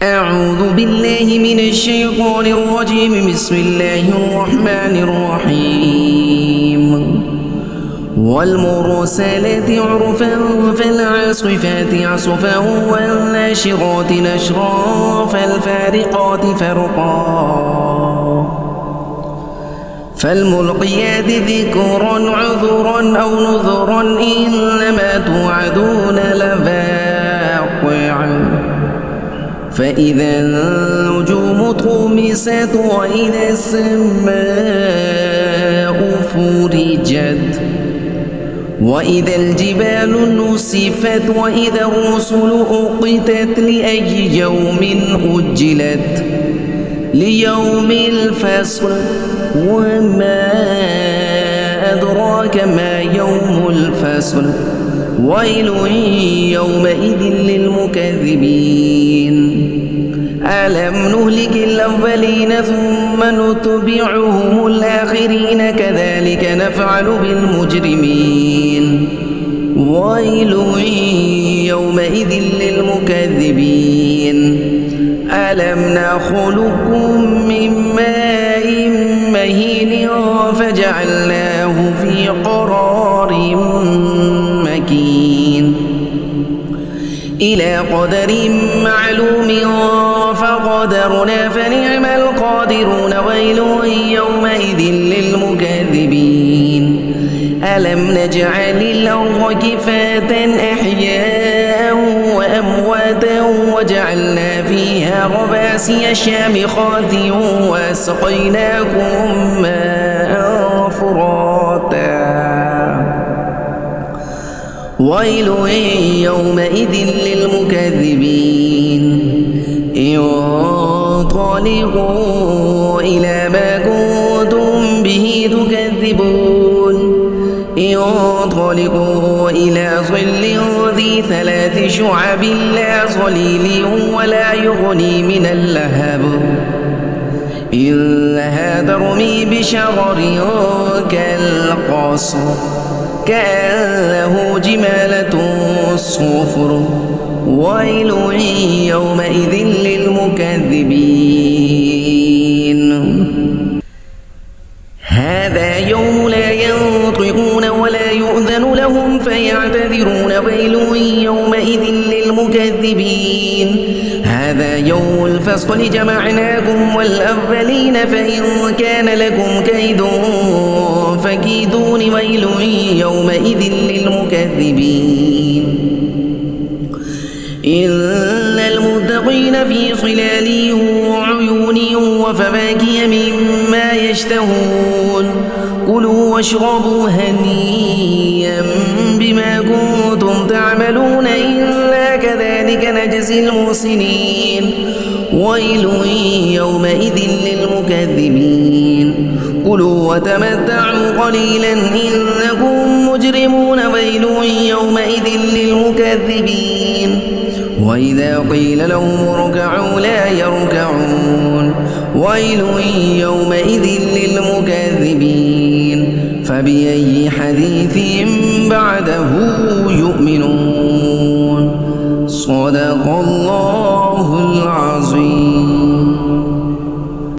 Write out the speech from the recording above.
أعوذ بالله من الشيطان الرجيم. بسم الله الرحمن الرحيم. والمرسلات عرفا فالعاصفات عصفا والناشرات نشرا فالفارقات فرقا فالملقيات ذكرا عذرا أو نذرا إنما توعدون لواقع. فإذا النجوم طمست وإذا السماء فرجت وإذا الجبال نسفت وإذا الرسل أقتت لأي يوم أجلت ليوم الفصل. وما أدراك ما يوم الفصل. ويل يومئذ للمكذبين. ألم نهلك الأولين ثم نتبعهم الآخرين كذلك نفعل بالمجرمين. ويل يومئذ للمكذبين. ألم نخلقكم من ماء مهين فجعلناه في قرار مكين إلى قدر معلوم فقدرنا فنعم القادرون. ويل يومئذ للمكذبين. ألم نجعل الأرض كفاة أحياء وأمواتا وجعلنا فيها رواسي شامخات وسقيناكم ماء فراتا. ويل يومئذ للمكذبين. انطلقوا إلى ما كنتم به تكذبون. انطلقوا إلى ظل ذي 3 شعب لا ظليل ولا يغني من اللهب إنها ترمي بشرر كالقصر كأنه جمالة صفر. ويل يومئذ للمكذبين. هذا يوم لا ينطقون ولا يؤذن لهم فيعتذرون. ويل يومئذ للمكذبين. هذا يوم الفصل جمعناكم والأولين فإن كان لكم كيد فكيدون. ويل يومئذ للمكذبين. إن المتقين في ظلال وعيون وفواكه مما يشتهون. كلوا واشربوا هنيئا بما كنتم تعملون إنا كذلك نجزي المحسنين. ويل يومئذ للمكذبين. كلوا وتمتعوا قليلا إنكم مجرمون. ويل يومئذ للمكذبين. وإذا قيل لهم اركعوا لا يركعون. ويل يومئذ للمكذبين. فبأي حديث بعده يؤمنون. صدق الله